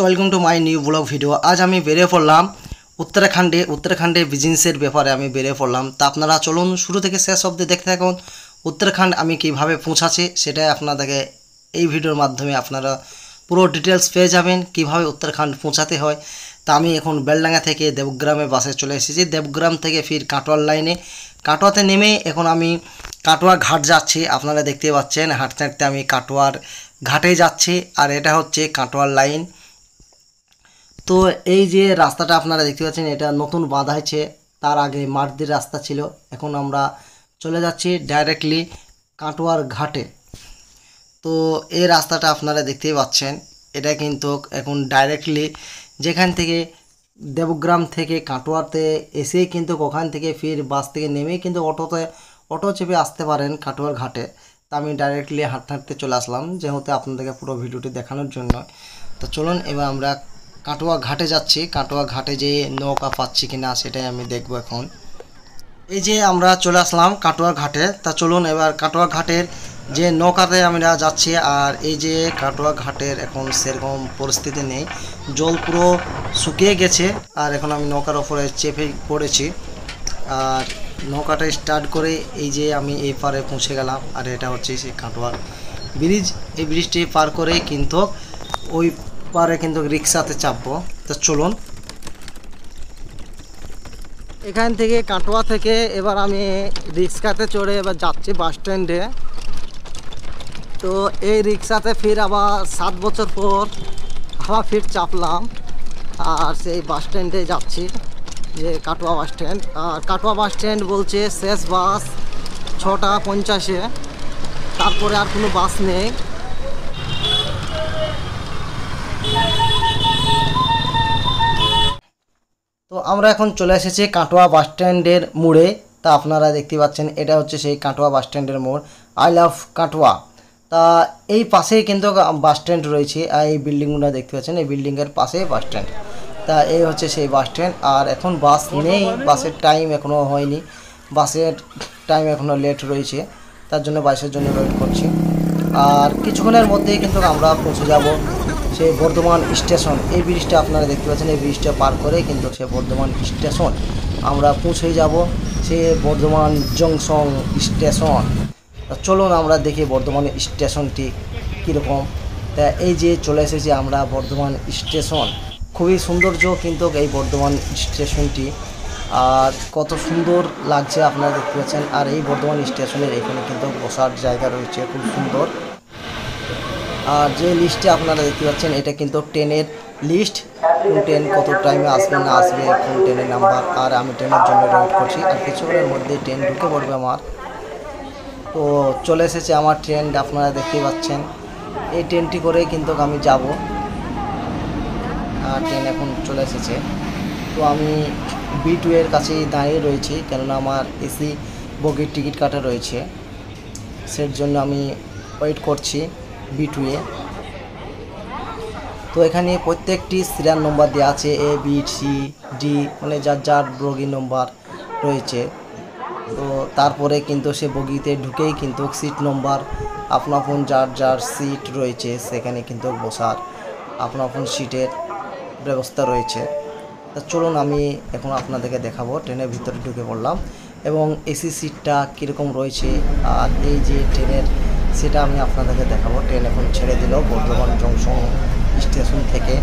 Welcome to my new blog video. আজ আমি বেরিয়ে পড়লাম উত্তরাখণ্ডে বিজনেসের ব্যাপারে আমি বেরিয়ে পড়লাম। তা আপনারা চলুন শুরু থেকে শেষ অবধি দেখতে থাকুন। উত্তরাখণ্ড আমি কিভাবে পৌঁছাচ্ছি সেটাই আপনাদেরকে এই ভিডিওর মাধ্যমে আপনারা পুরো ডিটেলস পেয়ে যাবেন, কিভাবে উত্তরাখণ্ড পৌঁছাতে হয়। তা আমি এখন বেলডাঙ্গা থেকে দেবগ্রামে বাসে চলে এসেছি। দেবগ্রাম থেকে ফির কাটোয়ার লাইনে, কাটোয়াতে নেমে এখন আমি কাটোয়া ঘাট যাচ্ছি। আপনারা দেখতে পাচ্ছেন হাঁটতে হাঁটতে আমি কাটোয়ার ঘাটে যাচ্ছি, আর এটা হচ্ছে কাটোয়ার লাইন। তো এই যে রাস্তাটা আপনারা দেখতে পাচ্ছেন এটা নতুন বাঁধা হয়েছে, তার আগে মাটির রাস্তা ছিল। এখন আমরা চলে যাচ্ছি ডাইরেক্টলি কাটোয়ার ঘাটে। তো এই রাস্তাটা আপনারা দেখতেই পাচ্ছেন, এটা কিন্তু এখন ডাইরেক্টলি যেখান থেকে দেবগ্রাম থেকে কাটোয়াতে এসেই কিন্তু ওখান থেকে ফির বাস থেকে নেমেই কিন্তু অটো চেপে আসতে পারেন কাটোয়ার ঘাটে। তা আমি ডাইরেক্টলি হাঁটতে হাঁটতে চলে আসলাম, যেহেতু আপনাদেরকে পুরো ভিডিওটি দেখানোর জন্য। তো চলুন এবার আমরা কাটোয়া ঘাটে যাচ্ছি। কাটোয়া ঘাটে যে নৌকা পাচ্ছি কিনা সেটাই আমি দেখব এখন। এই যে আমরা চলে আসলাম কাটোয়া ঘাটে। তা চলুন এবার কাটোয়া ঘাটের যে নৌকাতে আমরা যাচ্ছি। আর এই যে কাটোয়া ঘাটের এখন সেরকম পরিস্থিতি নেই, জল পুরো শুকিয়ে গেছে। আর এখন আমি নৌকার ওপরে চেপে পড়েছি, আর নৌকাটা স্টার্ট করে এই যে আমি এই পারে পৌঁছে গেলাম। আর এটা হচ্ছে সেই কাটোয়া ব্রিজ। এই ব্রিজটি পার করেই কিন্তু ওই পারে কিন্তু রিক্সাতে চাপবো। তো চলুন এখান থেকে কাটোয়া থেকে এবার আমি রিক্সাতে চড়ে এবার যাচ্ছি বাস স্ট্যান্ডে। তো এই রিক্সাতে ফির আবার 7 বছর পর আবার ফির চাপলাম, আর সেই বাস স্ট্যান্ডে যাচ্ছি, যে কাটোয়া বাস স্ট্যান্ড। আর কাটোয়া বাস স্ট্যান্ড বলছে শেষ বাস 6টা 50-এ, তারপরে আর কোনো বাস নেই। তো আমরা এখন চলে এসেছি কাটোয়া বাস স্ট্যান্ডের মোড়ে। তা আপনারা দেখতে পাচ্ছেন এটা হচ্ছে সেই কাটোয়া বাস স্ট্যান্ডের মোড়, আই লাভ কাটোয়া। তা এই পাশেই কিন্তু বাস স্ট্যান্ড রয়েছে, আর এই বিল্ডিংগুলো দেখতে পাচ্ছেন, এই বিল্ডিংয়ের পাশেই বাস স্ট্যান্ড। তা এই হচ্ছে সেই বাস স্ট্যান্ড। আর এখন বাস নেই, বাসের টাইম এখনও হয়নি, বাসের টাইম এখনও লেট রয়েছে, তার জন্য বাসের জন্য ওয়েট করছি। আর কিছুক্ষণের মধ্যেই কিন্তু আমরা পৌঁছে যাব সেই বর্ধমান স্টেশন। এই ব্রিজটা আপনারা দেখতে পাচ্ছেন, এই ব্রিজটা পার করে কিন্তু সে বর্ধমান স্টেশন আমরা পৌঁছে যাব, সে বর্ধমান জংশন স্টেশন। চলুন আমরা দেখি বর্ধমান স্টেশনটি কীরকম। তা এই যে চলে এসেছি আমরা বর্ধমান স্টেশন, খুবই সৌন্দর্য কিন্তু এই বর্ধমান স্টেশনটি, আর কত সুন্দর লাগছে আপনারা দেখতে পাচ্ছেন। আর এই বর্ধমান স্টেশনের এখানে কিন্তু বসার জায়গা রয়েছে খুব সুন্দর। আর যে লিস্টে আপনারা দেখতে পাচ্ছেন এটা কিন্তু ট্রেনের লিস্ট, কোন ট্রেন কত টাইমে আসবে না আসবে, কোন ট্রেনের নাম্বার। আর আমি ট্রেনের জন্য ওয়েট করছি, আর কিছুক্ষণের মধ্যে ট্রেন ঢুকে পড়বে আমার। তো চলে এসেছে আমার ট্রেন, আপনারা দেখতেই পাচ্ছেন। এই ট্রেনটি করে কিন্তু আমি যাব, আর ট্রেন এখন চলে এসেছে। তো আমি B2 এর কাছেই দাঁড়িয়ে রয়েছি, কেননা আমার এসি বগির টিকিট কাটা রয়েছে, সের জন্য আমি ওয়েট করছি B2 এ। তো এখানে প্রত্যেকটি সিরিয়াল নম্বর দেওয়া আছে, ABCD, মানে যার যার বগি নম্বর রয়েছে। তো তারপরে কিন্তু সে বগিতে ঢুকেই কিন্তু সিট নম্বর আপন যার যার সিট রয়েছে সেখানে কিন্তু বসার আপন সিটের ব্যবস্থা রয়েছে। তা চলুন আমি এখন আপনাদেরকে দেখাবো। ট্রেনের ভিতরে ঢুকে পড়লাম এবং এসি সিটটা কীরকম রয়েছে, আর এই যে ট্রেনের সেটা আমি আপনাদেরকে দেখাবো। ট্রেন এখন ছেড়ে দিল বর্ধমান জংশন স্টেশন থেকে।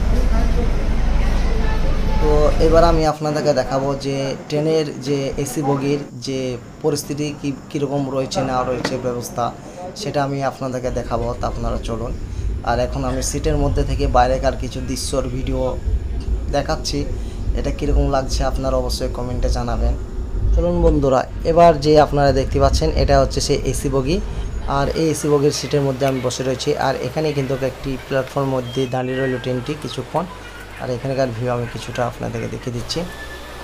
তো এবার আমি আপনাদেরকে দেখাবো যে ট্রেনের যে এসি বগির যে পরিস্থিতি কীরকম রয়েছে না রয়েছে ব্যবস্থা, সেটা আমি আপনাদেরকে দেখাবো। তা আপনারা চলুন। আর এখন আমি সিটের মধ্যে থেকে বাইরেকার কিছু দৃশ্যর ভিডিও দেখাচ্ছি, এটা কীরকম লাগছে আপনারা অবশ্যই কমেন্টে জানাবেন। চলুন বন্ধুরা, এবার যে আপনারা দেখতে পাচ্ছেন এটা হচ্ছে সেই এসি বগি, আর এই এসি বগির সিটের মধ্যে আমি বসে রয়েছি। আর এখানে কিন্তু একটি প্ল্যাটফর্ম মধ্যে দাঁড়িয়ে রইল ট্রেনটি কিছুক্ষণ, আর এখানকার ভিউ আমি কিছুটা আপনাদেরকে দেখিয়ে দিচ্ছি।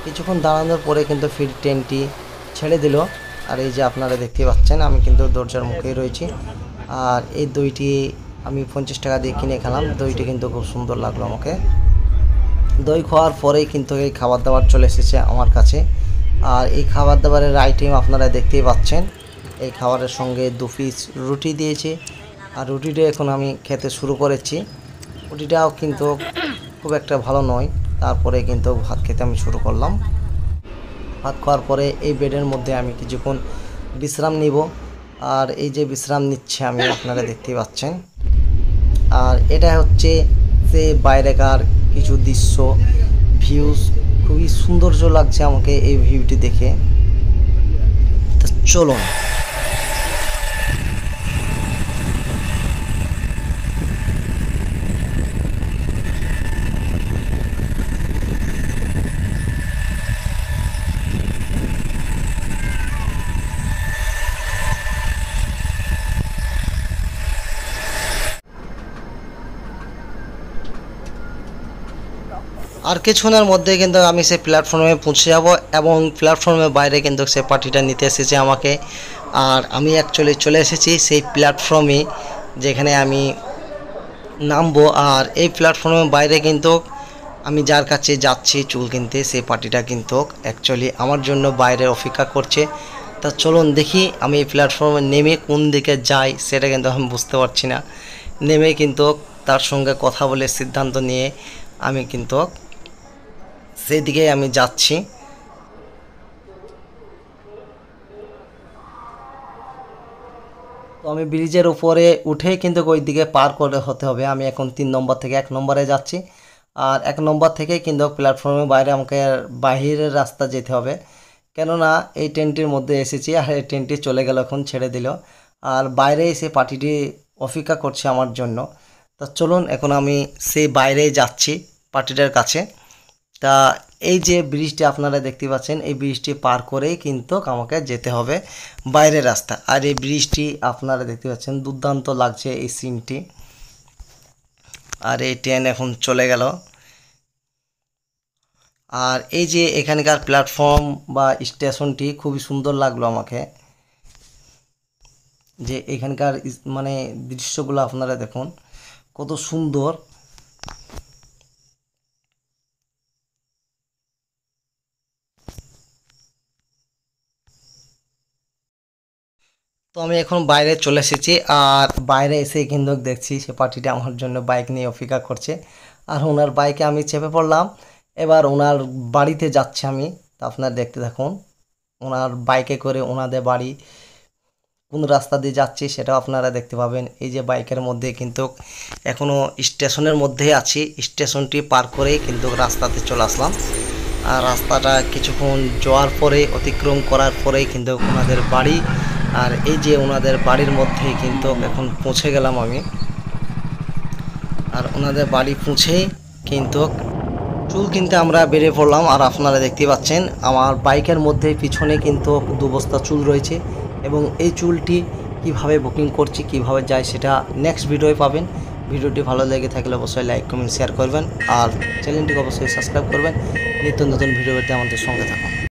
কিছুক্ষণ দাঁড়ানোর পরে কিন্তু ফির ট্রেনটি ছেড়ে দিল। আর এই যে আপনারা দেখতে পাচ্ছেন আমি কিন্তু দরজার মুখেই রয়েছি। আর এই দইটি আমি 50 টাকা দিয়ে কিনে খেলাম, দইটি কিন্তু খুব সুন্দর লাগলো আমাকে। দই খাওয়ার পরেই কিন্তু এই খাবার দাবার চলে এসেছে আমার কাছে। আর এই খাবার দাবারের আইটেম আপনারা দেখতেই পাচ্ছেন, এই খাবারের সঙ্গে 2 পিস রুটি দিয়েছে, আর রুটিটা এখন আমি খেতে শুরু করেছি। রুটিটাও কিন্তু খুব একটা ভালো নয়। তারপরে কিন্তু ভাত খেতে আমি শুরু করলাম। ভাত খাওয়ার পরে এই বেডের মধ্যে আমি কিছুক্ষণ বিশ্রাম নিব। আর এই যে বিশ্রাম নিচ্ছে আমি, আপনারা দেখতেই পাচ্ছেন। আর এটা হচ্ছে সে বাইরেকার কিছু দৃশ্য, ভিউজ, খুবই সৌন্দর্য লাগছে আমাকে এই ভিউটি দেখে। তো চলুন। আর কিছুক্ষণের মধ্যে কিন্তু আমি সেই প্ল্যাটফর্মে পৌঁছে যাব, এবং প্ল্যাটফর্মের বাইরে কিন্তু সে পার্টিটা নিতে এসেছে আমাকে। আর আমি অ্যাকচুয়ালি চলে এসেছি সেই প্ল্যাটফর্মে যেখানে আমি নামবো। আর এই প্ল্যাটফর্মের বাইরে কিন্তু আমি যার কাছে যাচ্ছি চুল কিনতে, সেই পার্টিটা কিন্তু অ্যাকচুয়ালি আমার জন্য বাইরে অপেক্ষা করছে। তা চলুন দেখি আমি এই প্ল্যাটফর্মে নেমে কোন দিকে যাই সেটা কিন্তু আমি বুঝতে পারছি না। নেমে কিন্তু তার সঙ্গে কথা বলে সিদ্ধান্ত নিয়ে আমি কিন্তু সেই দিকে আমি যাচ্ছি। তো আমি ব্রিজের উপরে উঠে কিন্তু ওই দিকে পার করে হতে হবে। আমি এখন 3 নম্বর থেকে 1 নম্বরে যাচ্ছি। আর 1 নম্বর থেকে কিন্তু প্ল্যাটফর্মের বাইরে আমাকে বাহিরের রাস্তা যেতে হবে, কেননা এই ট্রেনটির মধ্যে এসেছি আর এই ট্রেনটি চলে গেল, এখন ছেড়ে দিল। আর বাইরে এসে পার্টিটি অপেক্ষা করছে আমার জন্য। তা চলুন এখন আমি সেই বাইরেই যাচ্ছি পার্টিটার কাছে। তা এই যে ব্রিজটি আপনারা দেখতে পাচ্ছেন, এই ব্রিজটি পার করেই কিন্তু আমাকে যেতে হবে বাইরের রাস্তা। আর এই ব্রিজটি আপনারা দেখতে পাচ্ছেন, দুর্দান্ত লাগছে এই সিনটি। আর এই ট্রেন এখন চলে গেল। আর এই যে এখানকার প্ল্যাটফর্ম বা স্টেশনটি খুবই সুন্দর লাগলো আমাকে, যে এখানকার মানে দৃশ্যগুলো আপনারা দেখুন কত সুন্দর। তো আমি এখন বাইরে চলে এসেছি। আর বাইরে এসে কিন্তু দেখছি সে পার্টিটা আমার জন্য বাইক নিয়ে অপেক্ষা করছে। আর ওনার বাইকে আমি চেপে পড়লাম। এবার ওনার বাড়িতে যাচ্ছি আমি। তা আপনারা দেখতে থাকুন ওনার বাইকে করে ওনাদের বাড়ি কোন রাস্তা দিয়ে যাচ্ছি সেটাও আপনারা দেখতে পাবেন। এই যে বাইকের মধ্যে কিন্তু এখনও স্টেশনের মধ্যেই আছি, স্টেশনটি পার করেই কিন্তু রাস্তাতে চলে আসলাম। আর রাস্তাটা কিছুক্ষণ যাওয়ার পরে, অতিক্রম করার পরেই কিন্তু ওনাদের বাড়ি। আর এই যে ওনাদের বাড়ির মধ্যেই কিন্তু এখন পৌঁছে গেলাম আমি। আর ওনাদের বাড়ি পৌঁছেই কিন্তু চুল কিনতে আমরা বেরিয়ে পড়লাম। আর আপনারা দেখতে পাচ্ছেন আমার বাইকের মধ্যে পিছনে কিন্তু 2 বস্তা চুল রয়েছে, এবং এই চুলটি কিভাবে বুকিং করছি, কিভাবে যায়, সেটা নেক্সট ভিডিওয় পাবেন। ভিডিওটি ভালো লেগে থাকলে অবশ্যই লাইক, কমেন্ট, শেয়ার করবেন। আর চ্যানেলটিকে অবশ্যই সাবস্ক্রাইব করবেন। নিত্য নতুন ভিডিও পেতে আমাদের সঙ্গে থাকুন।